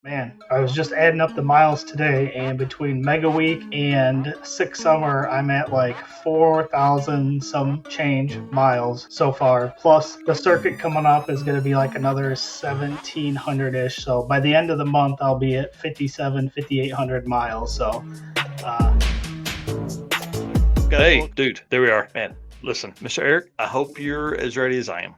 Man, I was just adding up the miles today, and between Mega Week and Six Summer, I'm at like 4,000 some change miles so far. Plus, the circuit coming up is going to be like another 1,700 ish. So by the end of the month, I'll be at 5,800 miles. So, uh, Hey, dude, there we are. Man, listen, Mr. Eric, I hope you're as ready as I am.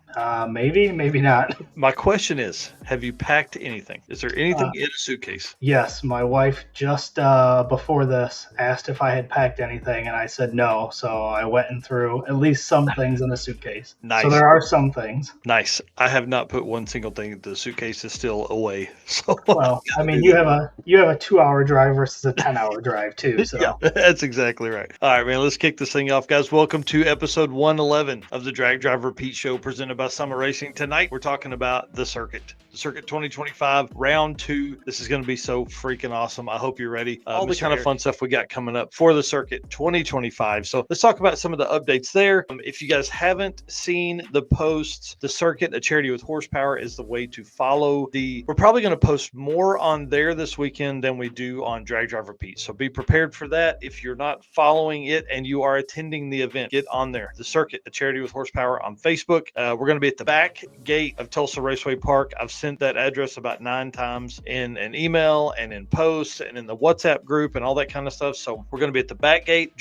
maybe, maybe not. My question is, have you packed anything? Is there anything Uh, in a suitcase? Yes, my wife just before this asked if I had packed anything, and I said no. So I went and threw at least some things in the suitcase. So Nice. there are some things. Nice. I have not put one single thing. The suitcase is still away. So I Well, I gotta mean, do you that. have a 2 hour drive versus a 10 hour drive too. Yeah, So that's exactly right. All right, man, let's kick this thing off, guys. Welcome to episode 111 of the Drag Drive Repeat Show presented by Summer Racing. Tonight, we're talking about the Circuit 2025, round two. This is going to be so freaking awesome. I hope you're ready. All the kind of fun stuff we got coming up for the Circuit 2025. So let's talk about some of the updates there. If you guys haven't seen the posts, the Circuit, a charity with horsepower, is the way to follow. We're probably going to post more on there this weekend than we do on Drag Drive Repeat. So be prepared for that. If you're not following it and you are attending the event, get on there. The Circuit, a charity with horsepower on Facebook. We're going to be at the back gate of Tulsa Raceway Park. I've sent that address about 9 times in an email and in posts and in the WhatsApp group and all that kind of stuff. So we're going to be at the back gate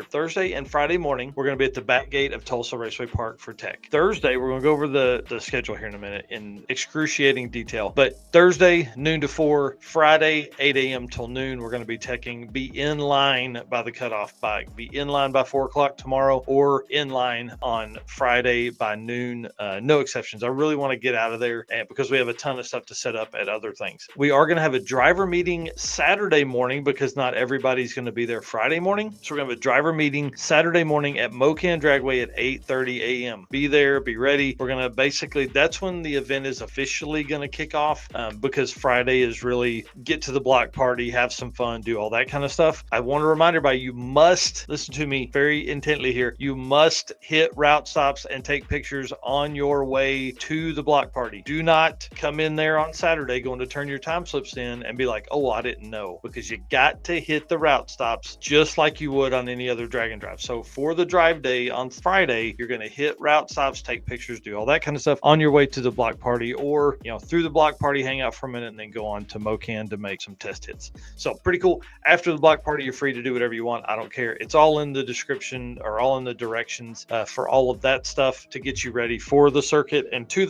Thursday and Friday morning. We're going to be at the back gate of Tulsa Raceway Park for tech. Thursday, we're going to go over the schedule here in a minute in excruciating detail. But Thursday, noon to 4, Friday, 8 a.m. till noon, we're going to be teching. Be in line by the cutoff bike. Be in line by 4 o'clock tomorrow or in line on Friday by noon. No exceptions. I really want to get out of there because we have a ton of stuff to set up at other things. We are going to have a driver meeting Saturday morning because not everybody's going to be there Friday morning. So we're going to have a driver meeting Saturday morning at Mocan Dragway at 8:30 a.m. Be there, be ready. We're going to basically, that's when the event is officially going to kick off because Friday is really get to the block party, have some fun, do all that kind of stuff. I want to remind everybody, you must listen to me very intently here. You must hit route stops and take pictures on your way to the block party. Do not come in there on Saturday going to turn your time slips in and be like, oh, I didn't know, because you got to hit the route stops just like you would on any other drag and drive. So for the drive day on Friday, you're going to hit route stops, take pictures, do all that kind of stuff on your way to the block party, or through the block party, hang out for a minute and then go on to Mocan to make some test hits. So pretty cool. After the block party, you're free to do whatever you want. I don't care. It's all in the description or all in the directions for all of that stuff to get you ready for the circuit and to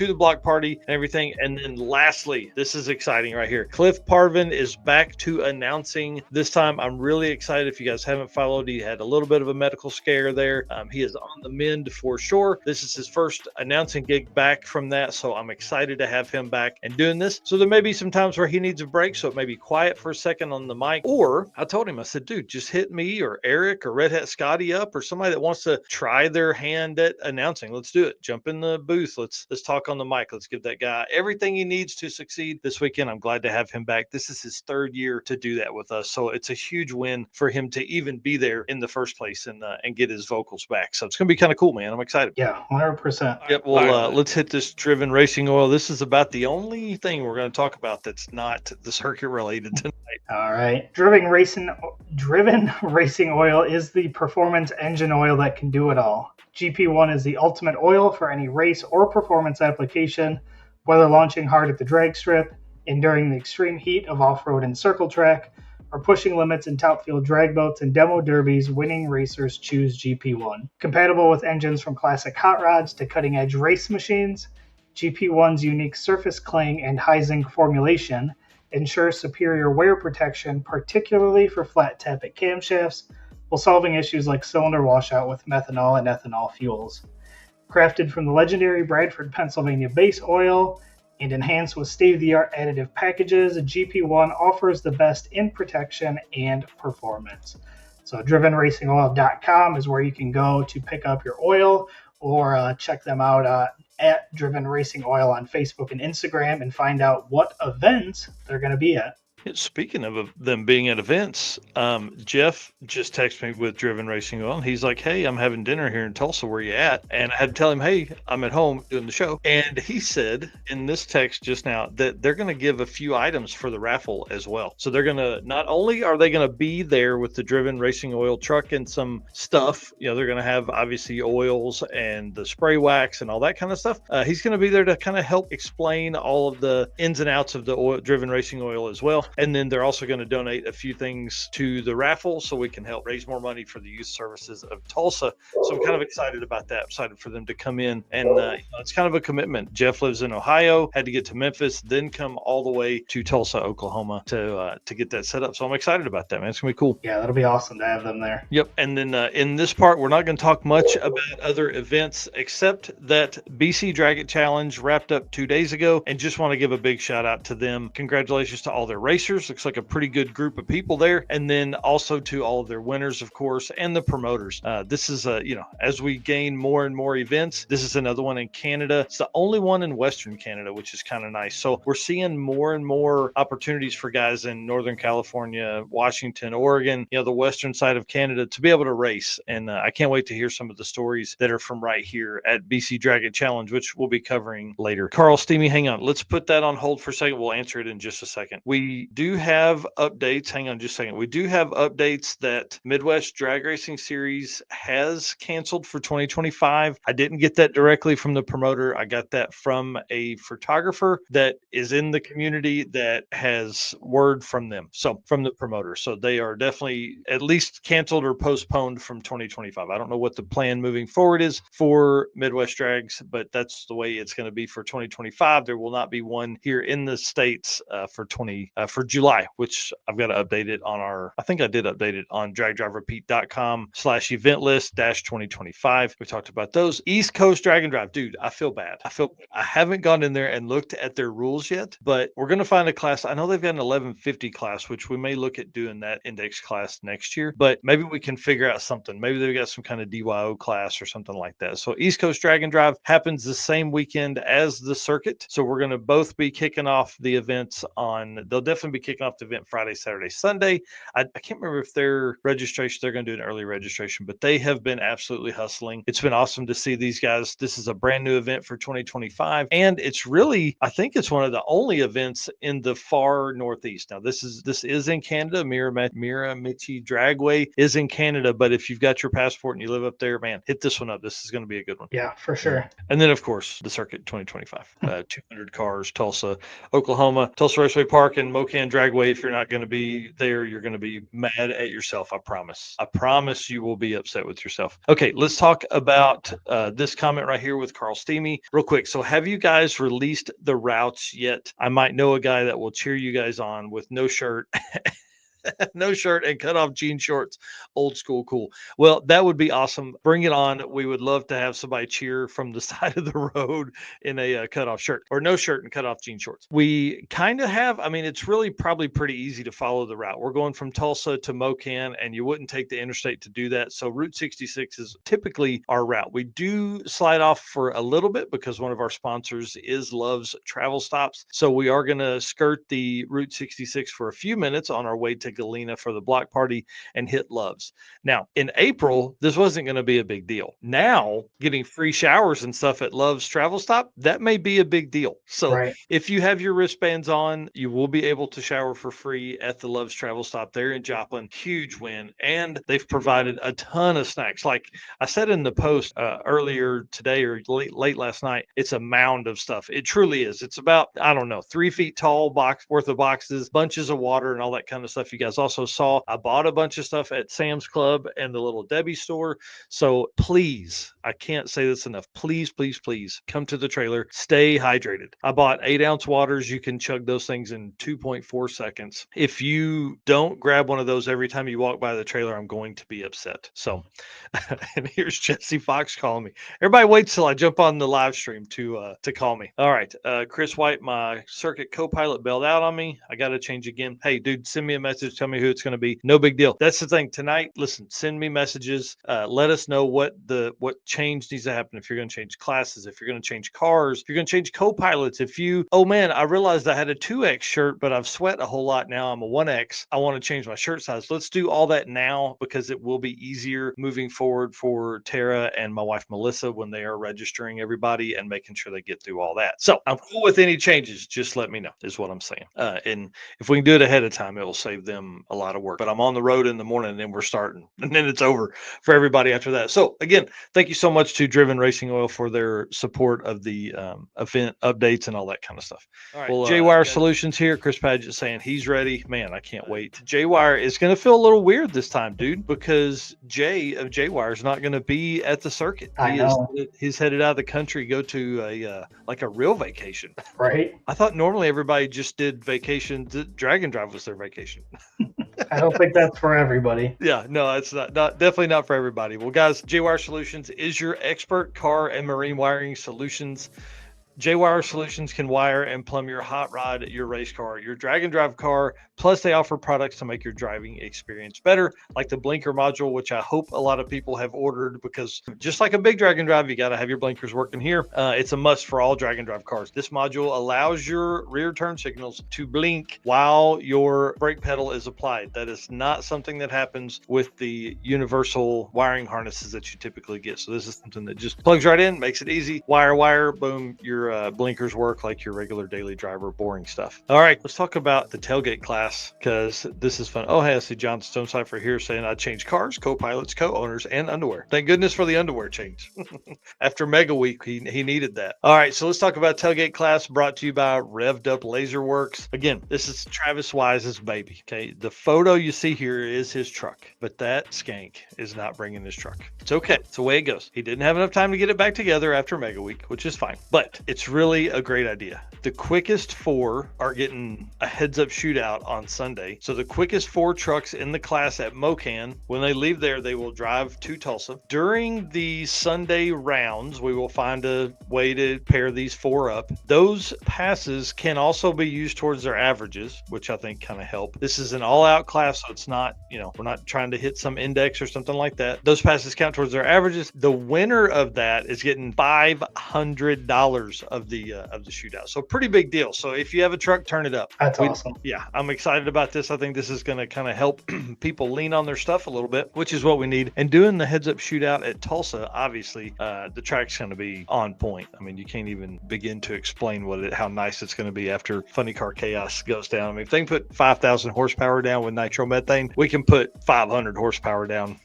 the block party and everything. And then lastly, this is exciting right here. Cliff Parvin is back to announcing this time. I'm really excited. If you guys haven't followed, he had a little bit of a medical scare there. He is on the mend for sure. This is his first announcing gig back from that. So I'm excited to have him back and doing this. So there may be some times where he needs a break. So it may be quiet for a second on the mic. Or I told him, I said, dude, just hit me or Eric or Red Hat Scotty up or somebody that wants to try their hand at announcing. Let's do it. Jump in the booth. Let's talk on the mic. Let's give that guy everything he needs to succeed this weekend. I'm glad to have him back. This is his third year to do that with us. So it's a huge win for him to even be there in the first place and get his vocals back. So it's going to be kind of cool, man. I'm excited. yeah, 100%. Yep. Well, let's hit this driven racing oil. This is about the only thing we're going to talk about that's not the circuit related tonight. All right. Driven racing oil is the performance engine oil that can do it all. GP1 is the ultimate oil for any race or performance application, whether launching hard at the drag strip, enduring the extreme heat of off-road and circle track, or pushing limits in top field drag boats and demo derbies. Winning racers choose GP1. Compatible with engines from classic hot rods to cutting-edge race machines, GP1's unique surface cling and high zinc formulation ensures superior wear protection, particularly for flat tappet camshafts, while solving issues like cylinder washout with methanol and ethanol fuels. Crafted from the legendary Bradford, Pennsylvania base oil and enhanced with state-of-the-art additive packages, GP1 offers the best in protection and performance. So drivenracingoil.com is where you can go to pick up your oil, or check them out at Driven Racing Oil on Facebook and Instagram and find out what events they're going to be at. Speaking of them being at events, Jeff just texted me with Driven Racing Oil. He's like, "Hey, I'm having dinner here in Tulsa. Where you at?" And I had to tell him, "Hey, I'm at home doing the show." And he said in this text just now that they're going to give a few items for the raffle as well. So they're going to, not only are they going to be there with the Driven Racing Oil truck and some stuff, they're going to have obviously oils and the spray wax and all that kind of stuff. He's going to be there to kind of help explain all of the ins and outs of the Driven Racing Oil as well. And then they're also going to donate a few things to the raffle so we can help raise more money for the youth services of Tulsa. So I'm kind of excited about that. Excited for them to come in. And it's kind of a commitment. Jeff lives in Ohio, had to get to Memphis, then come all the way to Tulsa, Oklahoma to get that set up. So I'm excited about that, man. It's going to be cool. Yeah, that'll be awesome to have them there. Yep. And then in this part, we're not going to talk much about other events except that BC Drag It Challenge wrapped up 2 days ago, and just want to give a big shout out to them. Congratulations to all their racers. Looks like a pretty good group of people there. And then also to all of their winners, of course, and the promoters. This is as we gain more and more events, this is another one in Canada. It's the only one in Western Canada, which is kind of nice. So we're seeing more and more opportunities for guys in Northern California, Washington, Oregon, the western side of Canada to be able to race. And I can't wait to hear some of the stories that are from right here at BC Drag It Challenge, which we'll be covering later. Carl Steamy, hang on. Let's put that on hold for a second. We'll answer it in just a second. We do have updates. Hang on just a second. We do have updates that Midwest Drag Racing Series has canceled for 2025. I didn't get that directly from the promoter. I got that from a photographer that is in the community that has word from them. So from the promoter. So they are definitely at least canceled or postponed from 2025. I don't know what the plan moving forward is for Midwest Drags, but that's the way it's going to be for 2025. There will not be one here in the States for July, which I've got to update it on I think I did update it on dragdriverpete.com/event list -2025. We talked about those. East Coast Drag and Drive. Dude, I feel bad. I haven't gone in there and looked at their rules yet, but we're going to find a class. I know they've got an 1150 class, which we may look at doing that index class next year, but maybe we can figure out something. Maybe they've got some kind of DYO class or something like that. So East Coast Drag and Drive happens the same weekend as the circuit. So we're going to both be kicking off the events they'll definitely be kicking off the event Friday, Saturday, Sunday. I can't remember if they're going to do an early registration, but they have been absolutely hustling. It's been awesome to see these guys. This is a brand new event for 2025. And it's really, I think it's one of the only events in the far Northeast. Now this is in Canada. Miramichi Dragway is in Canada, but if you've got your passport and you live up there, man, hit this one up. This is going to be a good one. Yeah, for sure. And then of course the circuit 2025, 200 cars, Tulsa, Oklahoma, Tulsa Raceway Park and Mocan Dragway. If you're not going to be there, you're going to be mad at yourself. I promise you will be upset with yourself. Okay, let's talk about this comment right here with Carl Steamy real quick. So have you guys released the routes yet? I might know a guy that will cheer you guys on with no shirt no shirt and cut off jean shorts. Old school cool. Well, that would be awesome. Bring it on. We would love to have somebody cheer from the side of the road in a cut off shirt, or no shirt and cut off jean shorts. We kind of have, it's really probably pretty easy to follow the route. We're going from Tulsa to Mocan, and you wouldn't take the interstate to do that. So Route 66 is typically our route. We do slide off for a little bit because one of our sponsors is Love's Travel Stops. So we are going to skirt the Route 66 for a few minutes on our way to Galena for the block party and hit Love's. Now, in April, this wasn't going to be a big deal. Now, getting free showers and stuff at Love's Travel Stop, that may be a big deal. So if you have your wristbands on, you will be able to shower for free at the Love's Travel Stop there in Joplin. Huge win. And they've provided a ton of snacks. Like I said in the post earlier today or late last night, it's a mound of stuff. It truly is. It's about, 3 feet tall box worth of boxes, bunches of water and all that kind of stuff. You guys also saw I bought a bunch of stuff at Sam's Club and the Little Debbie store. So please, I can't say this enough. Please come to the trailer. Stay hydrated. I bought 8-ounce waters. You can chug those things in 2.4 seconds. If you don't grab one of those every time you walk by the trailer, I'm going to be upset. So, and here's Jesse Fox calling me. Everybody waits till I jump on the live stream to call me. All right. Chris White, my circuit co-pilot, bailed out on me. I got to change again. Hey, dude, send me a message message, tell me who it's going to be. No big deal. That's the thing tonight. Listen, send me messages. Let us know what change needs to happen. If you're going to change classes, if you're going to change cars, if you're going to change co-pilots, oh man, I realized I had a 2X shirt, but I've sweat a whole lot now. I'm a 1X. I want to change my shirt size. Let's do all that now because it will be easier moving forward for Tara and my wife Melissa when they are registering everybody and making sure they get through all that. So I'm cool with any changes. Just let me know is what I'm saying. And if we can do it ahead of time, it will save them a lot of work. But I'm on the road in the morning and then we're starting and then it's over for everybody after that. So again, thank you so much to Driven Racing Oil for their support of the event updates and all that kind of stuff. All right, well, J-Wire Solutions here. Chris Padgett saying he's ready. Man, I can't wait. J-Wire is going to feel a little weird this time, dude, because Jay of J-Wire is not going to be at the circuit. He's headed out of the country, go to a real vacation. Right. I thought normally everybody just did vacation. Drag and Drive was their vacation. I don't think that's for everybody. Yeah, no, it's not definitely not for everybody. Well, guys, J-Wire Solutions is your expert car and marine wiring solutions. J-Wire Solutions can wire and plumb your hot rod, your race car, your drag and drive car. Plus, they offer products to make your driving experience better, like the blinker module, which I hope a lot of people have ordered because just like a big drag and drive, you got to have your blinkers working here. It's a must for all drag and drive cars. This module allows your rear turn signals to blink while your brake pedal is applied. That is not something that happens with the universal wiring harnesses that you typically get. So this is something that just plugs right in, makes it easy. Wire, boom, your blinkers work like your regular daily driver, boring stuff. All right, let's talk about the tailgate class because this is fun. Oh, hey, I see John Stonecipher here saying I changed cars, co-pilots, co-owners, and underwear. Thank goodness for the underwear change. After Mega Week, he needed that. All right, so let's talk about tailgate class brought to you by Revved Up Laser Works. Again, this is Travis Wise's baby. Okay, the photo you see here is his truck, but that skank is not bringing his truck. It's okay. It's the way it goes. He didn't have enough time to get it back together after Mega Week, which is fine, but it's really a great idea. The quickest 4 are getting a heads-up shootout on Sunday. So the quickest 4 trucks in the class at Mocan, when they leave there, they will drive to Tulsa. During the Sunday rounds, we will find a way to pair these 4 up. Those passes can also be used towards their averages, which I think kind of help. This is an all-out class, so it's not, we're not trying to hit some index or something like that. Those passes count towards their averages. The winner of that is getting $500 of the shootout. So pretty big deal. So if you have a truck, turn it up. That's awesome. Yeah, I'm excited about this. I think this is going to kind of help people lean on their stuff a little bit, which is what we need. And doing the heads up shootout at Tulsa, obviously, the track's going to be on point. I mean, you can't even begin to explain how nice it's going to be after Funny Car Chaos goes down. I mean, if they can put 5,000 horsepower down with nitromethane, we can put 500 horsepower down.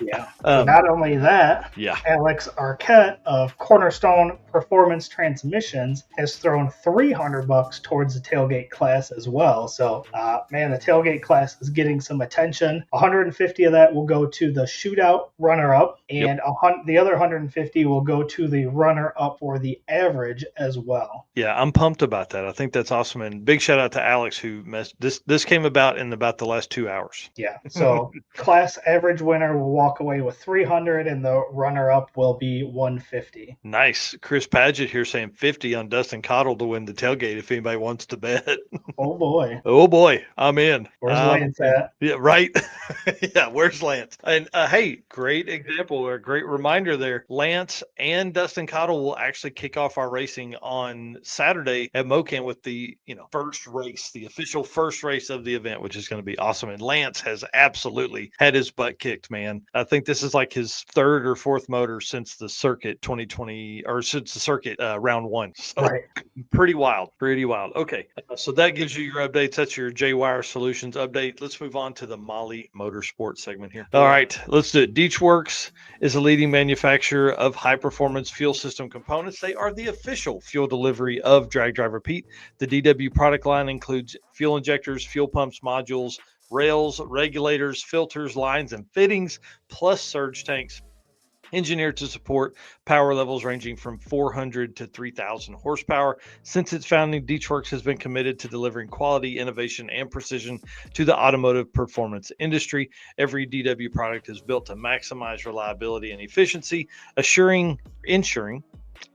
Yeah. Not only that, Alex Arquette of Cornerstone Performance Transmissions has thrown $300 towards the tailgate class as well. So, man, the tailgate class is getting some attention. 150 of that will go to the shootout runner-up, and the other 150 will go to the runner-up for the average as well. Yeah, I'm pumped about that. I think that's awesome, and big shout out to Alex who this came about in about the last 2 hours. Yeah, so class average winner will walk away with 300, and the runner-up will be 150. Nice. Chris Padgett here saying 50 on Dustin Cottle to win the tailgate if anybody wants to bet. Oh boy. Oh boy, I'm in. Where's Lance at? Yeah, right. Yeah, where's Lance? And hey, great example or great reminder there. Lance and Dustin Cottle will actually kick off our racing on Saturday at Mocan with the first race, the official first race of the event, which is going to be awesome. And Lance has absolutely had his butt kicked, man. I think this is like his 3rd or 4th motor since the circuit 2020 or since the circuit round 1. So right. Pretty wild. Okay, so that gives you your updates. That's your J-Wire Solutions update. Let's move on to the Molly Motorsports segment here. All right, let's do it. Deechworks is a leading manufacturer of high-performance fuel system components. They are the official fuel delivery of Drag Drive Repeat. The DW product line includes fuel injectors, fuel pumps, modules, rails, regulators, filters, lines, and fittings, plus surge tanks. Engineered to support power levels ranging from 400 to 3,000 horsepower. Since its founding, Deechworks has been committed to delivering quality, innovation, and precision to the automotive performance industry. Every DW product is built to maximize reliability and efficiency, ensuring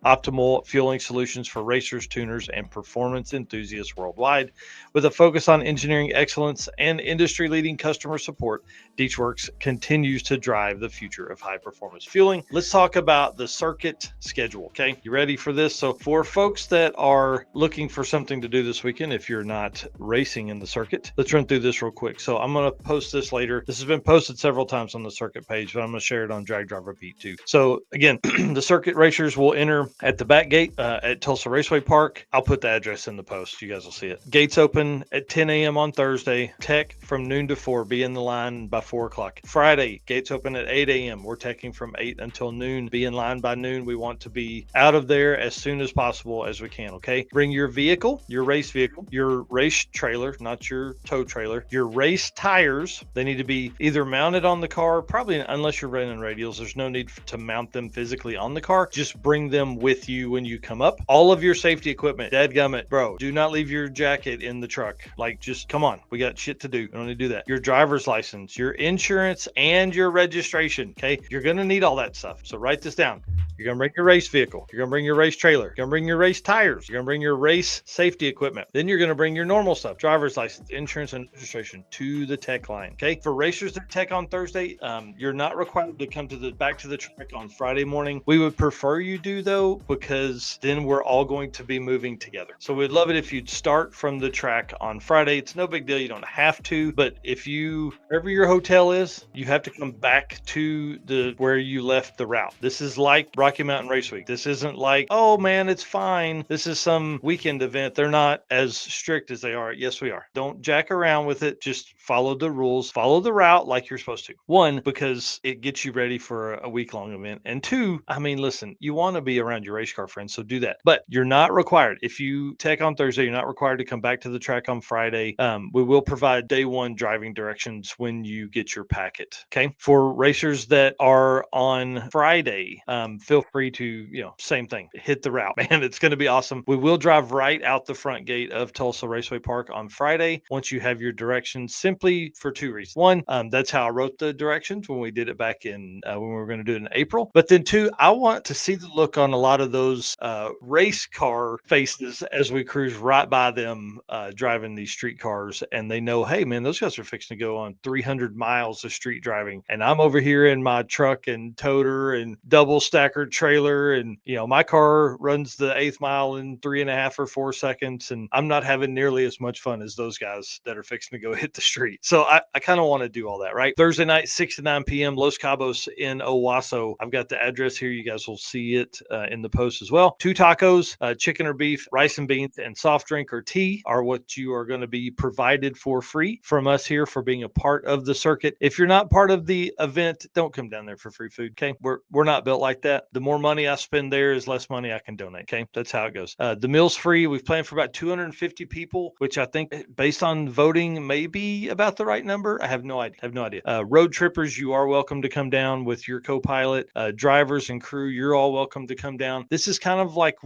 optimal fueling solutions for racers, tuners, and performance enthusiasts worldwide. With a focus on engineering excellence and industry-leading customer support, DeechWorks continues to drive the future of high-performance fueling. Let's talk about the circuit schedule, okay? You ready for this? So for folks that are looking for something to do this weekend, if you're not racing in the circuit, let's run through this real quick. So I'm going to post this later. This has been posted several times on the circuit page, but I'm going to share it on Drag Driver Pete too. So again, the circuit racers will enter at the back gate at Tulsa Raceway Park. I'll put the address in the post. You guys will see it. Gates open at 10 a.m. on Thursday. Tech from noon to 4. Be in the line by 4 o'clock. Friday, gates open at 8 a.m. We're teching from 8 until noon. Be in line by noon. We want to be out of there as soon as possible as we can, okay? Bring your vehicle, your race vehicle, your race trailer, not your tow trailer, your race tires. They need to be either mounted on the car, probably unless you're running radials. There's no need to mount them physically on the car. Just bring them with you when you come up. All of your safety equipment, dadgummit, bro, do not leave your jacket in the truck. Like, just come on. We got shit to do. We don't need to do that. Your driver's license, your insurance, and your registration, okay? You're going to need all that stuff. So write this down. You're going to bring your race vehicle. You're going to bring your race trailer. You're going to bring your race tires. You're going to bring your race safety equipment. Then you're going to bring your normal stuff, driver's license, insurance, and registration to the tech line. Okay. For racers that tech on Thursday, you're not required to come back to the track on Friday morning. We would prefer you do though, because then we're all going to be moving together. So we'd love it if you'd start from the track on Friday. It's no big deal. You don't have to, but if wherever your hotel is, you have to come back to where you left the route. This is like Rocky Mountain Race Week. This isn't like, oh man, it's fine. This is some weekend event. They're not as strict as they are. Yes, we are. Don't jack around with it. Just follow the rules, follow the route like you're supposed to. One, because it gets you ready for a week-long event. And two, I mean, listen, you want to be around your race car friends, so do that. But you're not required. If you tech on Thursday, you're not required to come back to the track on Friday. We will provide day one driving directions when you get your packet. Okay. For racers that are on Friday, feel free to, same thing, hit the route, man. It's going to be awesome. We will drive right out the front gate of Tulsa Raceway Park on Friday once you have your directions, simply for two reasons. One, that's how I wrote the directions when we did it back in when we were going to do it in April. But then two, I want to see the look on a lot of those race car faces as we cruise right by them driving these street cars, and they know, hey man, those guys are fixing to go on 300 miles of street driving, and I'm over here in my truck and toter and double stacker trailer, and my car runs the 8th mile in 3.5 or 4 seconds, and I'm not having nearly as much fun as those guys that are fixing to go hit the street. So I kind of want to do all that, right? Thursday night, 6 to 9 p.m., Los Cabos in Owasso. I've got the address here. You guys will see it in the post as well. 2 tacos, chicken or beef, rice and beans, and soft drink or tea are what you are going to be provided for free from us here for being a part of the circuit. If you're not part of the event, don't come down there for free food, okay? We're not built like that. The more money I spend there is less money I can donate, okay? That's how it goes. The meal's free. We've planned for about 250 people, which I think, based on voting, may be about the right number. I have no idea. Road trippers, you are welcome to come down with your co-pilot. Drivers and crew, you're all welcome to come down. This is kind of like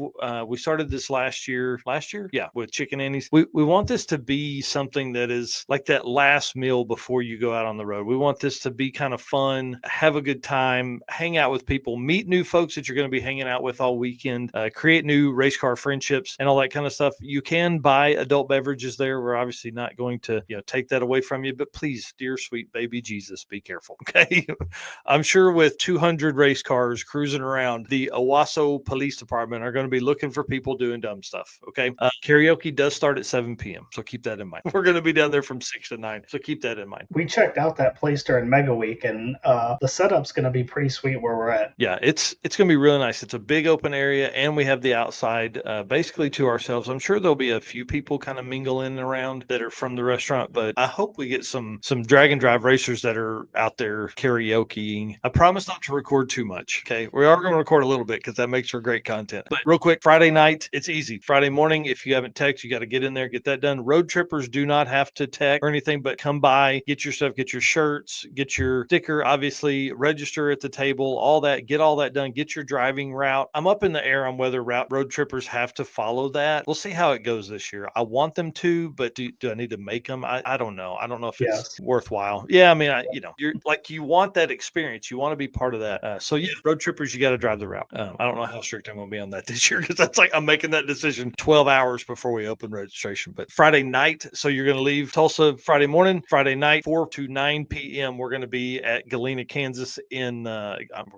we started this last year? Yeah, with Chicken Annie's. We want this to be something that is like that last meal before you go out on the road. We want this to be kind of fun, have a good time, hang out with people, meet new folks that you're going to be hanging out with all weekend, create new race car friendships and all that kind of stuff. You can buy adult beverages there. We're obviously not going to take that away from you, but please, dear sweet baby Jesus, be careful, okay? I'm sure with 200 race cars cruising around, the Owasso Police Department are going to be looking for people doing dumb stuff, okay? Karaoke does start at 7 p.m., so keep that in mind. We're going to be down there from 6 to 9, so keep that in mind. We checked out that place during Mega Week, and the setup's going to be pretty sweet where we're at. Yeah, it's going to be really nice. It's a big open area, and we have the outside basically to ourselves. I'm sure there'll be a few people kind of mingling around that are from the restaurant, but I hope we get some drag and drive racers that are out there karaokeing. I promise not to record too much, okay? We are going to record a little bit because that makes for great content. But real quick, Friday night, it's easy. Friday morning, if you haven't texted, you got to get in there, get that done. Road trippers do not have to text or anything, but come by, get your stuff, get your shirts, get your sticker, obviously, register at the table, all that, get all that done. and get your driving route. I'm up in the air on whether road trippers have to follow that. We'll see how it goes this year. I want them to, but do I need to make them? I don't know. I don't know if it's worthwhile. Yeah, I mean, you're like, you want that experience. You want to be part of that. So yeah, road trippers, you got to drive the route. I don't know how strict I'm going to be on that this year, because that's like, I'm making that decision 12 hours before we open registration. But Friday night, so you're going to leave Tulsa Friday morning, Friday night, 4 to 9 p.m. We're going to be at Galena, Kansas. We're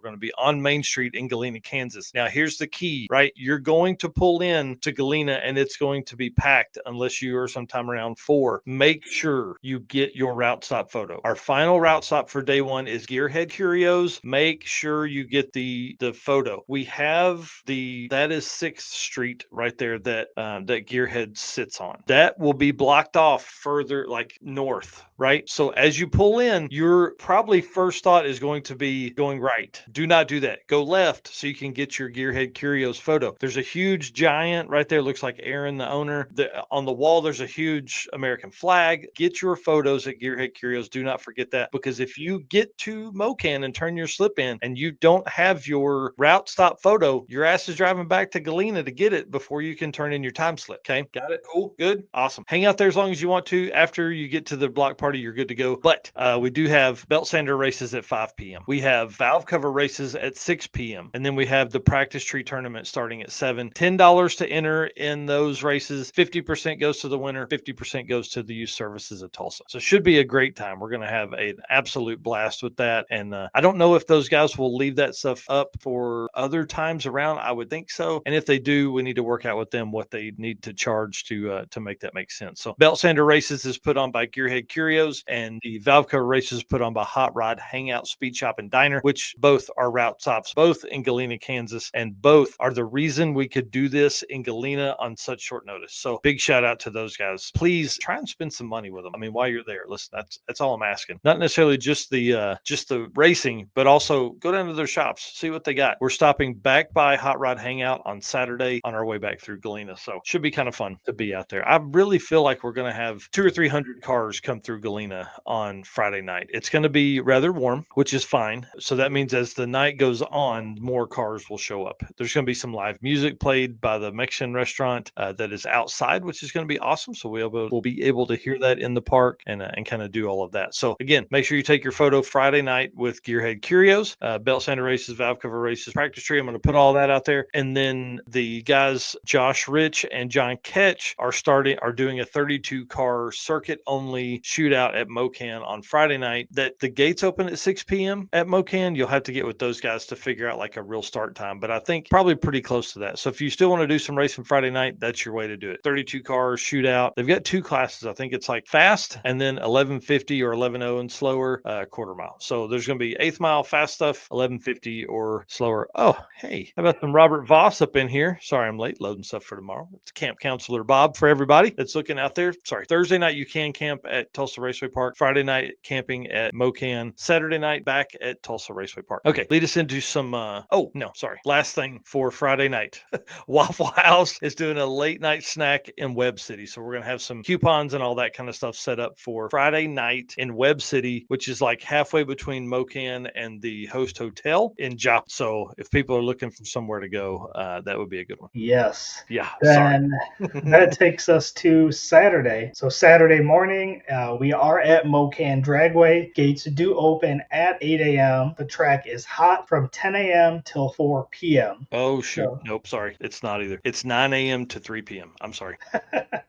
going to be on Main Street in Galena, Kansas. Now, here's the key, right? You're going to pull in to Galena, and it's going to be packed unless you are sometime around 4. Make sure you get your route stop photo. Our final route stop for day 1 is Gearhead Curios. Make sure you get the photo. We have that is 6th Street right there that Gearhead sits on. That will be blocked off further, like north, right? So as you pull in, your probably first thought is going to be going right. Do not do that. Go left so you can get your Gearhead Curios photo. There's a huge giant right there. Looks like Aaron, the owner. On the wall, there's a huge American flag. Get your photos at Gearhead Curios. Do not forget that, because if you get to Mocan and turn your slip in and you don't have your route stop photo, your ass is driving back to Galena to get it before you can turn in your time slip. Okay, got it? Cool, good, awesome. Hang out there as long as you want to. After you get to the block party, you're good to go. But we do have belt sander races at 5 p.m. We have valve cover races at 6 p.m. And then we have the practice tree tournament starting at 7. $10 to enter in those races. 50% goes to the winner. 50% goes to the youth services of Tulsa. So it should be a great time. We're going to have an absolute blast with that. And I don't know if those guys will leave that stuff up for other times around. I would think so. And if they do, we need to work out with them what they need to charge to make that make sense. So belt sander races is put on by Gearhead Curios, and the valve cover races put on by Hot Rod Hangout Speed Shop and Diner, which both are route stops, both in Galena, Kansas, and both are the reason we could do this in Galena on such short notice. So big shout out to those guys. Please try and spend some money with them. I mean, while you're there, listen, that's all I'm asking. Not necessarily just the racing, but also go down to their shops, see what they got. We're stopping back by Hot Rod Hangout on Saturday on our way back through Galena. So should be kind of fun to be out there. I really feel like we're going to have 200 or 300 cars come through Galena on Friday night. It's going to be rather warm, which is fine. So that means as the night goes on, more cars will show up. There's going to be some live music played by the Mexican restaurant that is outside, which is going to be awesome. So we'll be able to hear that in the park and kind of do all of that. So again, make sure you take your photo Friday night with Gearhead Curios, belt sander races, valve cover races, practice tree. I'm going to put all that out there. And then the guys, Josh Rich and John Ketch, are doing a 32 car circuit only shootout at Mocan on Friday night. That the gates open at 6 p.m. at Mocan. You'll have to get with those guys to figure out like a real start time, but I think probably pretty close to that. So if you still want to do some racing Friday night, that's your way to do it. 32 cars shootout. They've got 2 classes. I think it's like fast and then 1150 or 11:0 and slower quarter mile. So there's going to be 8th mile fast stuff, 1150 or slower. Oh, hey, how about some Robert Voss up in here? Sorry, I'm late loading stuff for tomorrow. It's Camp Counselor Bob for everybody that's looking out there. Sorry, Thursday night you can camp at Tulsa Raceway Park. Friday night camping at Mocan. Saturday night back at Tulsa Raceway Park. Okay, lead us into some. Last thing for Friday night, Waffle House is doing a late night snack in Webb City. So we're gonna have some coupons and all that kind of stuff set up for Friday night in Webb City, which is like halfway between Mocan and the Host Hotel in Joplin. So if people are looking for somewhere to go, that would be a good one. Yes. Yeah. Then that takes us to Saturday. So Saturday morning, we are at Mocan Dragway. Gates do open at 8 a.m. The track is hot from 10 a.m. till 4 p.m. Oh, shoot. So, nope, sorry. It's not either. It's 9 a.m. to 3 p.m. I'm sorry.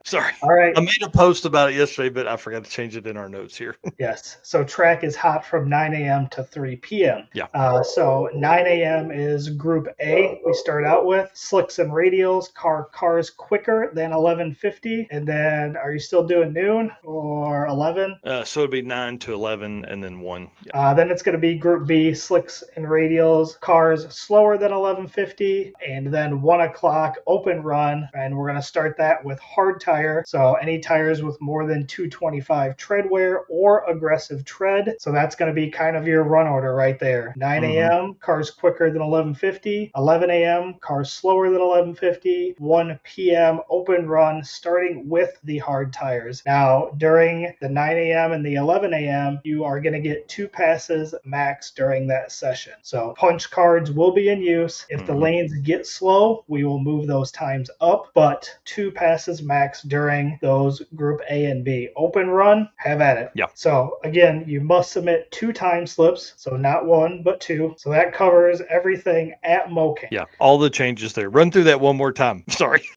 Sorry. All right. I made a post about it yesterday, but I forgot to change it in our notes here. Yes. So track is hot from 9 a.m. to 3 p.m. Yeah. So 9 a.m. is Group A. We start out with slicks and radials, cars quicker than 1150. And then are you still doing noon or 11? So it'd be 9 to 11 and then 1. Yeah. Then it's going to be Group B, slicks and radials, cars slower than 1150. And then 1 o'clock open run. And we're going to start that with hard tire. So any tires with more than 225 tread wear or aggressive tread. So that's going to be kind of your run order right there. 9 a.m. cars quicker than 1150. 11 a.m. cars slower than 1150. 1 p.m. open run starting with the hard tires. Now during the 9 a.m. and the 11 a.m. you are going to get 2 passes max during that session. So punch cards will be in use. If the lanes get slow, we will move those times up, but 2 passes max during those Group A and B. Open run, have at it. Yeah. So again, you must submit 2 time slips, so not 1, but 2. So that covers everything at Moking. Yeah, all the changes there. Run through that one more time. Sorry.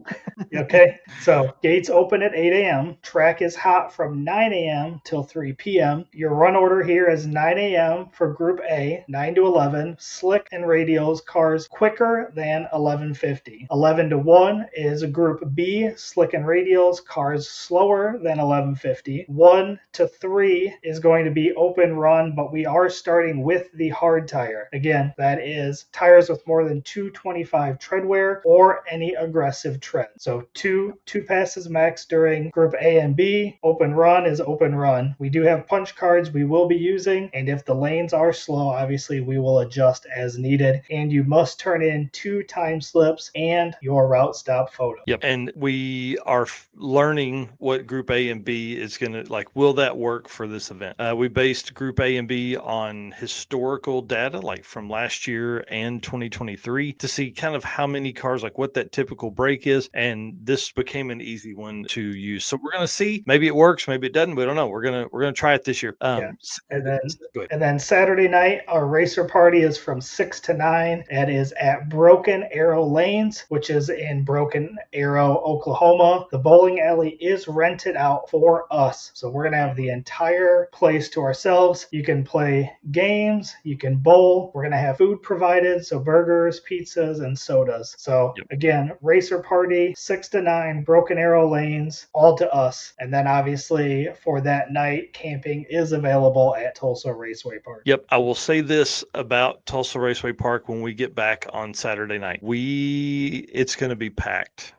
Okay, so gates open at 8 a.m. Track is hot from 9 a.m. till 3 p.m. Your run order here is 9 a.m. for Group A, 9 to 11. Slick and radials cars quicker than 11:50. 11 to 1 is Group B, slick and radials cars slower than 11:50. 1 to 3 is going to be open run, but we are starting with the hard tire. Again, that is tires with more than 225 tread wear or any aggressive tread. So two passes max during Group A and B. Open run is open run. We do have punch cards we will be using, and if the lanes are slow, obviously we will adjust as needed. And you must turn in 2 time slips and your route stop photo. Yep. And we are learning what Group A and B is going to like. Will that work for this event? We based Group A and B on historical data, like from last year and 2023, to see kind of how many cars, like what that typical break is. And this became an easy one to use. So we're going to see. Maybe it works, maybe it doesn't. We don't know. We're gonna try it this year. And then Saturday night, our racer party is from 6 to 9. It is at Broken Arrow Lanes, which is in Broken Arrow, Oklahoma. The bowling alley is rented out for us. So we're going to have the entire place to ourselves. You can play games, you can bowl. We're going to have food provided, so burgers, pizzas, and sodas. So again, racer party, 6 to 9, Broken Arrow Lanes, all to us. And then obviously for that night, camping is available at Tulsa Raceway Park. Yep. I will say this about Tulsa Raceway Park when we get back on Saturday night. It's going to be packed,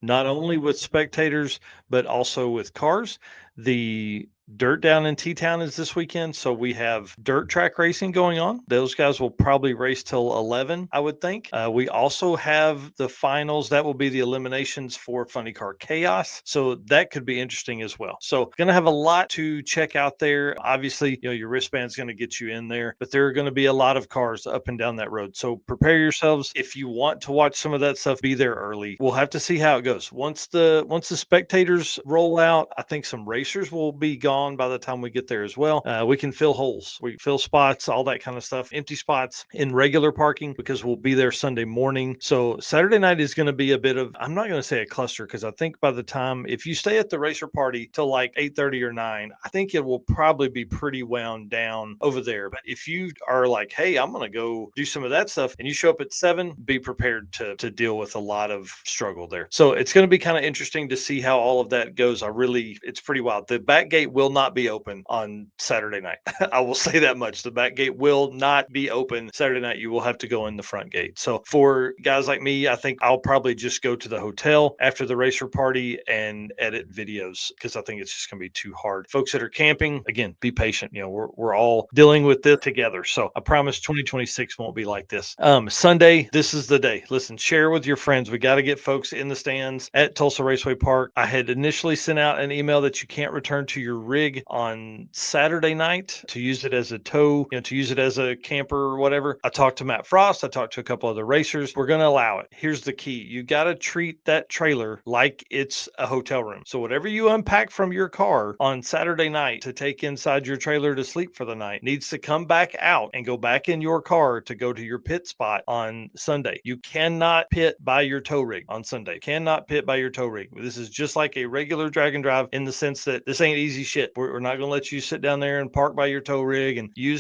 not only with spectators, but also with cars. The dirt down in T-Town is this weekend, so we have dirt track racing going on. Those guys will probably race till 11, I would think. We also have the finals. That will be the eliminations for Funny Car Chaos, so that could be interesting as well. So going to have a lot to check out there. Obviously, your wristband's going to get you in there, but there are going to be a lot of cars up and down that road. So prepare yourselves. If you want to watch some of that stuff, be there early. We'll have to see how it goes. Once the spectators roll out, I think some racers will be gone by the time we get there as well. We can fill holes, we fill spots, all that kind of stuff, empty spots in regular parking because we'll be there Sunday morning. So Saturday night is going to be a bit of, I'm not going to say a cluster, because I think by the time, if you stay at the racer party till like 8:30 or 9, I think it will probably be pretty wound down over there. But if you are like, hey, I'm going to go do some of that stuff, and you show up at 7, be prepared to deal with a lot of struggle there. So it's going to be kind of interesting to see how all of that goes. It's pretty wild. The back gate will not be open on Saturday night. I will say that much. The back gate will not be open Saturday night. You will have to go in the front gate. So for guys like me, I think I'll probably just go to the hotel after the racer party and edit videos, because I think it's just going to be too hard. Folks that are camping, again, be patient. We're all dealing with this together. So I promise 2026 won't be like this. Sunday, this is the day. Listen, share with your friends. We got to get folks in the stands at Tulsa Raceway Park. I had initially sent out an email that you can't return to your rig on Saturday night to use it as a tow, to use it as a camper or whatever. I talked to Matt Frost. I talked to a couple other racers. We're going to allow it. Here's the key. You got to treat that trailer like it's a hotel room. So whatever you unpack from your car on Saturday night to take inside your trailer to sleep for the night needs to come back out and go back in your car to go to your pit spot on Sunday. You cannot pit by your tow rig on Sunday. Cannot pit by your tow rig. This is just like a regular drag and drive in the sense that this ain't easy shit. We're not going to let you sit down there and park by your tow rig and you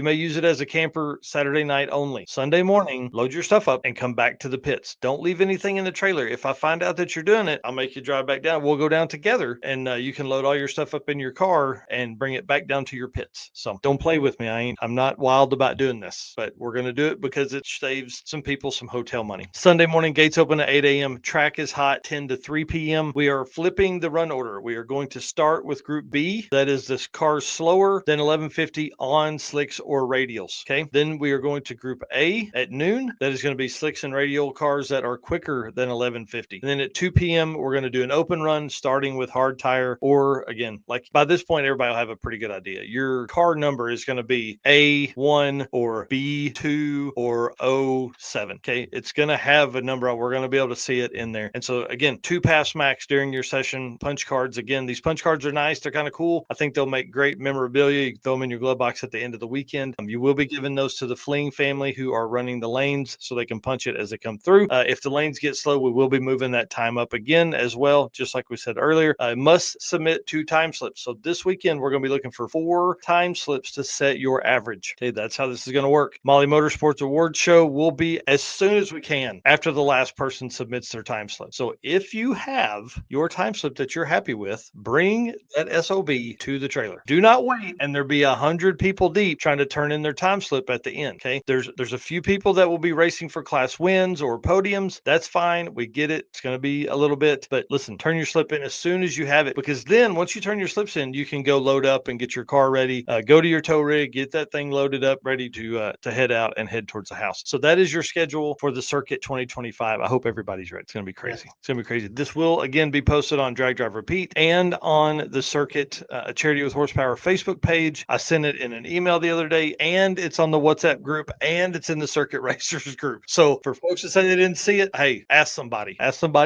may use it as a camper Saturday night only. Sunday morning, load your stuff up and come back to the pits. Don't leave anything in the trailer. If I find out that you're doing it, I'll make you drive back down. We'll go down together and you can load all your stuff up in your car and bring it back down to your pits. So don't play with me. I'm not wild about doing this, but we're going to do it because it saves some people some hotel money. Sunday morning, gates open at 8 a.m. Track is hot, 10 to 3 p.m. We are are flipping the run order. We are going to start with Group B. That is this cars slower than 1150 on slicks or radials. Okay. Then we are going to Group A at noon. That is going to be slicks and radial cars that are quicker than 1150. And then at 2 p.m., we're going to do an open run starting with hard tire, or again, like by this point, everybody will have a pretty good idea. Your car number is going to be A1 or B2 or O7. Okay. It's going to have a number. We're going to be able to see it in there. And so again, 2 pass max during your session. Punch cards. Again, these punch cards are nice. They're kind of cool. I think they'll make great memorabilia. You can throw them in your glove box at the end of the weekend. You will be giving those to the Fling family who are running the lanes so they can punch it as they come through. If the lanes get slow, we will be moving that time up again as well. Just like we said earlier, must submit 2 time slips. So this weekend, we're going to be looking for 4 time slips to set your average. Okay, that's how this is going to work. Molly Motorsports Awards Show will be as soon as we can after the last person submits their time slip. So if you have your time slip that you're happy with, bring that SOB to the trailer. Do not wait and there be 100 people deep trying to turn in their time slip at the end. Okay, there's a few people that will be racing for class wins or podiums. That's fine. We get it. It's going to be a little bit, but listen, turn your slip in as soon as you have it, because then once you turn your slips in, you can go load up and get your car ready, go to your tow rig, get that thing loaded up, ready to head out and head towards the house. So that is your schedule for the Circuit 2025. I hope everybody's ready. It's going to be crazy. It's going to be crazy. This will again be posted on Drag Drive Repeat and on the Circuit Charity with Horsepower Facebook page. I sent it in an email the other day, and it's on the WhatsApp group, and it's in the Circuit Racers group. So for folks that say they didn't see it, hey, ask somebody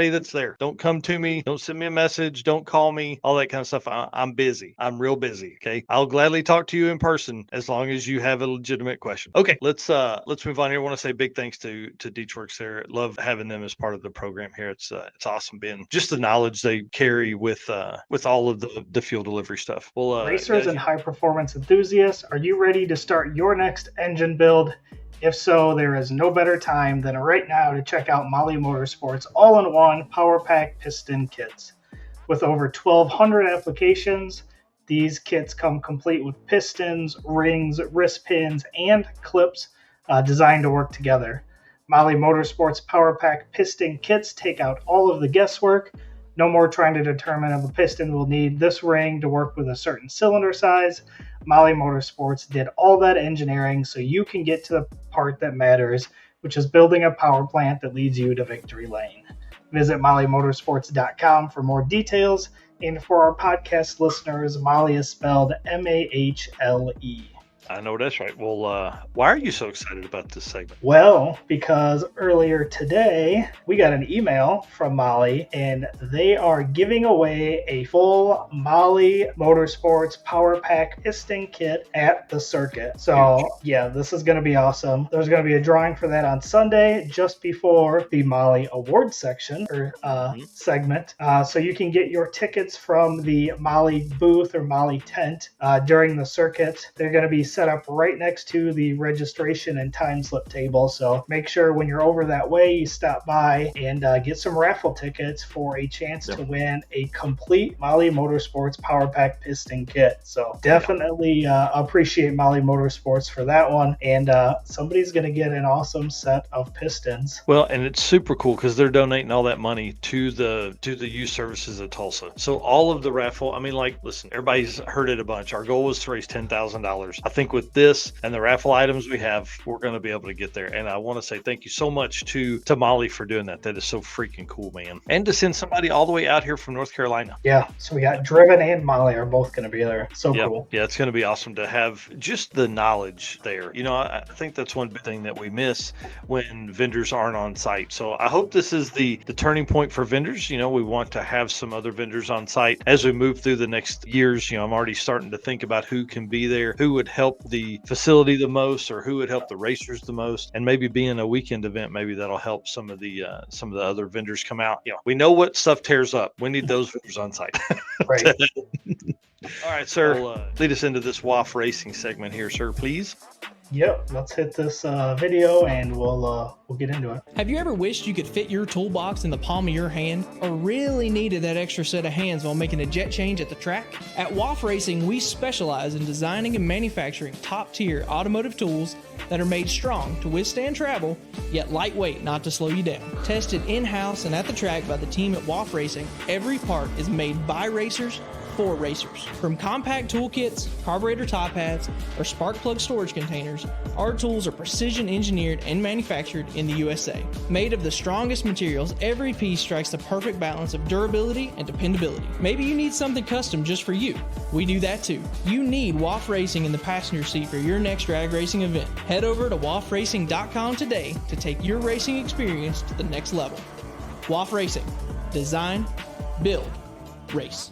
that's there. Don't come to me. Don't send me a message. Don't call me. All that kind of stuff. I'm busy. I'm real busy. Okay. I'll gladly talk to you in person as long as you have a legitimate question. Okay. Let's move on here. I want to say big thanks to DeechWorks there. Love having them as part of the program here. It's awesome being just the knowledge they carry with all of the fuel delivery stuff. Well, racers and high performance enthusiasts, are you ready to start your next engine build? If so, there is no better time than right now to check out Molly Motorsports all-in-one Power Pack piston kits. With over 1,200 applications, these kits come complete with pistons, rings, wrist pins, and clips designed to work together. Molly Motorsports Power Pack piston kits take out all of the guesswork. No more trying to determine if a piston will need this ring to work with a certain cylinder size. Molly Motorsports did all that engineering so you can get to the part that matters, which is building a power plant that leads you to victory lane. Visit mollymotorsports.com for more details. And for our podcast listeners, Molly is spelled M-A-H-L-E. I know that's right. Well, why are you so excited about this segment? Well, because earlier today we got an email from Molly, and they are giving away a full Molly Motorsports Power Pack piston kit at the circuit. So yeah, this is going to be awesome. There's going to be a drawing for that on Sunday, just before the Molly Awards section or segment. So you can get your tickets from the Molly booth or Molly tent during the circuit. They're going to be set up right next to the registration and time slip table. So make sure when you're over that way, you stop by and get some raffle tickets for a chance to win a complete Molly Motorsports Power Pack piston kit. So definitely appreciate Molly Motorsports for that one. And somebody's going to get an awesome set of pistons. Well, and it's super cool because they're donating all that money to the youth services of Tulsa. So all of the raffle, I mean, like, listen, everybody's heard it a bunch. Our goal was to raise $10,000. I think with this and the raffle items we have, we're going to be able to get there. And I want to say thank you so much to Molly for doing that. That is so freaking cool, man. And to send somebody all the way out here from North Carolina. Yeah. So we got Driven and Molly are both going to be there. So cool. Yeah, it's going to be awesome to have just the knowledge there. You know, I think that's one big thing that we miss when vendors aren't on site. So I hope this is the turning point for vendors. You know, we want to have some other vendors on site as we move through the next years. You know, I'm already starting to think about who can be there, who would help the facility the most, or who would help the racers the most. And maybe being a weekend event, maybe that'll help some of the other vendors come out. You know, we know what stuff tears up. We need those vendors on site. Right. All right, sir. Lead us into this WAF racing segment here, sir, please. Yep, let's hit this video and we'll get into it. Have you ever wished you could fit your toolbox in the palm of your hand, or really needed that extra set of hands while making a jet change at the track? At WAF Racing, we specialize in designing and manufacturing top-tier automotive tools that are made strong to withstand travel, yet lightweight not to slow you down. Tested in-house and at the track by the team at WAF Racing, every part is made by racers for racers. From compact toolkits, carburetor top hats, or spark plug storage containers, our tools are precision engineered and manufactured in the USA. Made of the strongest materials, every piece strikes the perfect balance of durability and dependability. Maybe you need something custom just for you. We do that too. You need WAF Racing in the passenger seat for your next drag racing event. Head over to wafracing.com today to take your racing experience to the next level. WAF Racing. Design, build, race.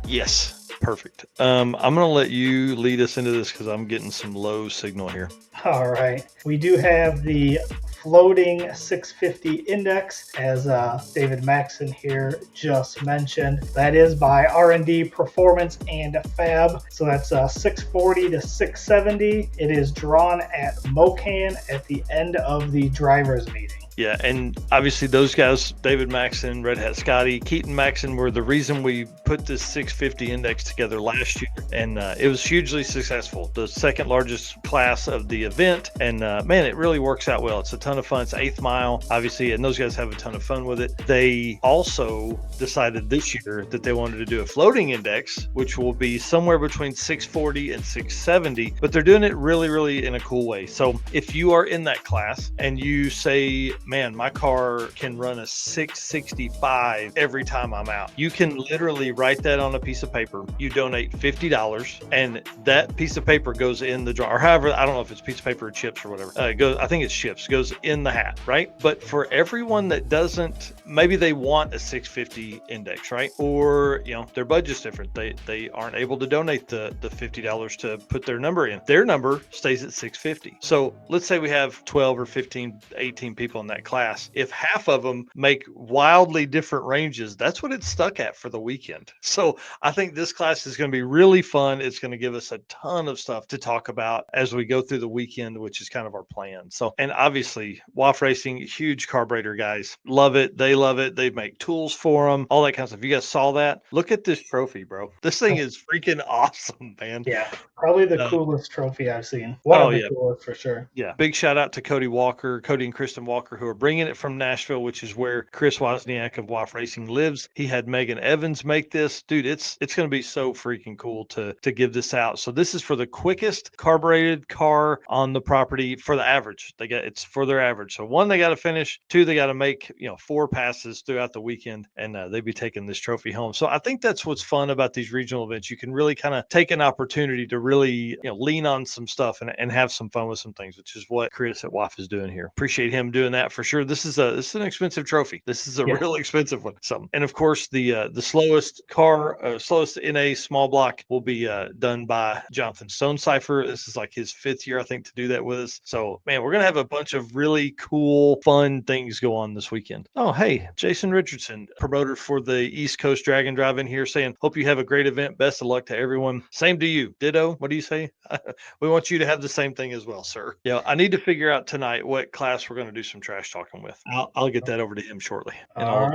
Yes, perfect. I'm going to let you lead us into this because I'm getting some low signal here. All right. We do have the floating 650 index, as David Maxson here just mentioned. That is by R&D Performance and Fab. So that's 640 to 670. It is drawn at Mocan at the end of the driver's meeting. Yeah, and obviously those guys, David Maxson, Red Hat Scotty, Keaton Maxson, were the reason we put this 650 index together last year, and it was hugely successful. The second largest class of the event, and man, it really works out well. It's a ton of fun. It's 8th mile, obviously, and those guys have a ton of fun with it. They also decided this year that they wanted to do a floating index, which will be somewhere between 640 and 670, but they're doing it really, really in a cool way. So if you are in that class and you say, man, my car can run a 665 every time I'm out, you can literally write that on a piece of paper. You donate $50, and that piece of paper goes in the jar, or however, I don't know if it's a piece of paper or chips or whatever. It goes, I think it's chips, goes in the hat, right? But for everyone that doesn't, maybe they want a 650 index, right? Or, you know, their budget's different. They aren't able to donate the $50 to put their number in. Their number stays at 650. So let's say we have 12 or 15, 18 people in that class. If half of them make wildly different ranges, that's what it's stuck at for the weekend. So I think this class is going to be really fun. It's going to give us a ton of stuff to talk about as we go through the weekend, which is kind of our plan. So, and obviously WAF Racing, huge carburetor guys, love it. They love it. They make tools for them, all that kind of stuff. You guys saw that? Look at this trophy, bro. This thing is freaking awesome, man. Yeah, probably the coolest trophy I've seen. One of the coolest for sure. Yeah. Big shout out to Cody and Kristen Walker, who are bringing it from Nashville, which is where Chris Wozniak of WAF Racing lives. He had Megan Evans make this. Dude, it's going to be so freaking cool to give this out. So this is for the quickest carbureted car on the property for the average. It's for their average. So one, they got to finish. Two, they got to make 4 passes throughout the weekend, and they'd be taking this trophy home. So I think that's what's fun about these regional events. You can really kind of take an opportunity to really lean on some stuff and have some fun with some things, which is what Chris at WAF is doing here. Appreciate him doing that for sure. This is an expensive trophy. This is a real expensive one. So, and of course the slowest NA small block will be done by Jonathan Stonecipher. This is like his 5th year, I think, to do that with us. So man, we're gonna have a bunch of really cool, fun things go on this weekend. Oh, hey, Jason Richardson, promoter for the East Coast Drag and Drive in here, saying, hope you have a great event. Best of luck to everyone. Same to you. Ditto. What do you say? We want you to have the same thing as well, sir. Yeah, I need to figure out tonight what class we're going to do some trash talking with. I'll get that over to him shortly. All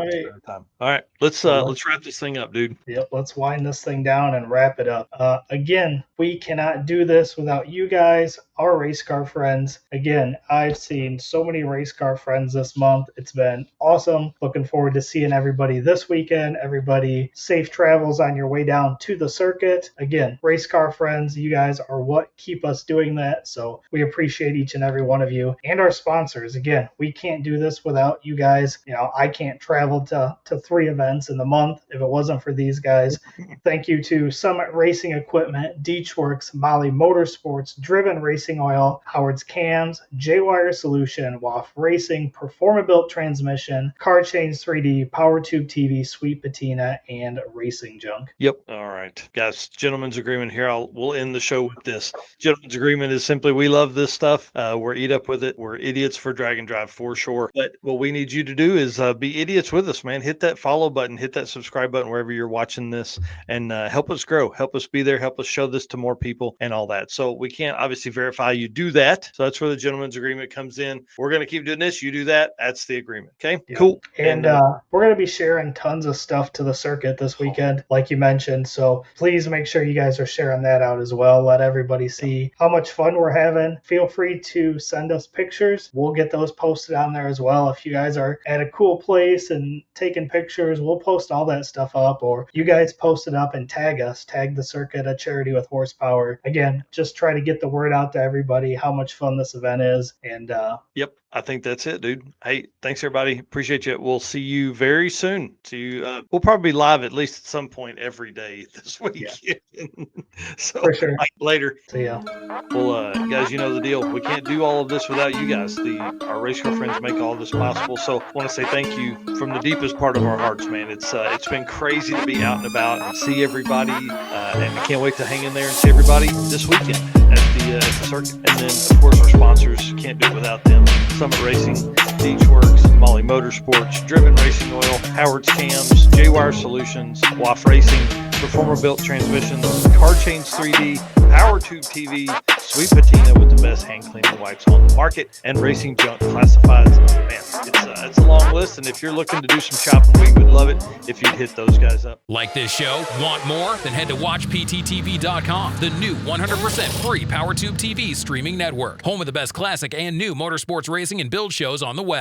right, let's wrap this thing up, dude. Yep, let's wind this thing down and wrap it up. Again, we cannot do this without you guys, our race car friends. Again, I've seen so many race car friends this month. It's been awesome. Looking forward to seeing everybody this weekend. Everybody, safe travels on your way down to the circuit. Again, race car friends, you guys are what keep us doing that. So we appreciate each and every one of you and our sponsors. Again, we can't do this without you guys. I can't travel to 3 events in the month if it wasn't for these guys. Thank you to Summit Racing Equipment, Deechworks, Molly Motorsports, Driven Racing Oil, Howard's Cams, J-Wire Solution, WAF Racing, Performabuilt Transmission, Car Change 3D, PowerTube TV, Sweet Patina, and Racing Junk. Yep. All right, guys. Gentleman's agreement here. We'll end the show with this. Gentleman's agreement is simply we love this stuff. We're eat up with it. We're idiots for drag and drive for for sure. But what we need you to do is be idiots with us, man. Hit that follow button, hit that subscribe button wherever you're watching this, and help us grow, help us be there, help us show this to more people and all that. So we can't obviously verify you do that. So that's where the gentleman's agreement comes in. We're going to keep doing this. You do that. That's the agreement. Okay, Yep. Cool. And we're going to be sharing tons of stuff to the circuit this weekend, like you mentioned. So please make sure you guys are sharing that out as well. Let everybody see how much fun we're having. Feel free to send us pictures. We'll get those posted on there as well. If you guys are at a cool place and taking pictures, we'll post all that stuff up, or you guys post it up and tag us, tag the circuit at Charity with Horsepower. Again, just try to get the word out to everybody how much fun this event is. And yep, I think that's it, dude. Hey, thanks everybody. Appreciate you. We'll see you very soon. We'll probably be live at least at some point every day this week. Yeah. So for sure. Later. See ya. Well, guys, you know the deal. We can't do all of this without you guys. Our race car friends make all of this possible. So I want to say thank you from the deepest part of our hearts, man. It's been crazy to be out and about and see everybody, and we can't wait to hang in there and see everybody this weekend at the circuit. And then, of course, our sponsors, can't do it without them. Summit Racing, Beachworks, Molly Motorsports, Driven Racing Oil, Howard's Cams, J-Wire Solutions, WAF Racing, Performer Built Transmissions, Car Chains 3D, Power Tube TV, Sweet Patina with the best hand cleaning wipes on the market, and Racing Junk Classifieds. Man, it's a long list, and if you're looking to do some shopping, we would love it if you'd hit those guys up. Like this show? Want more? Then head to WatchPTTV.com, the new 100% free PowerTube TV streaming network. Home of the best classic and new motorsports racing and build shows on the web.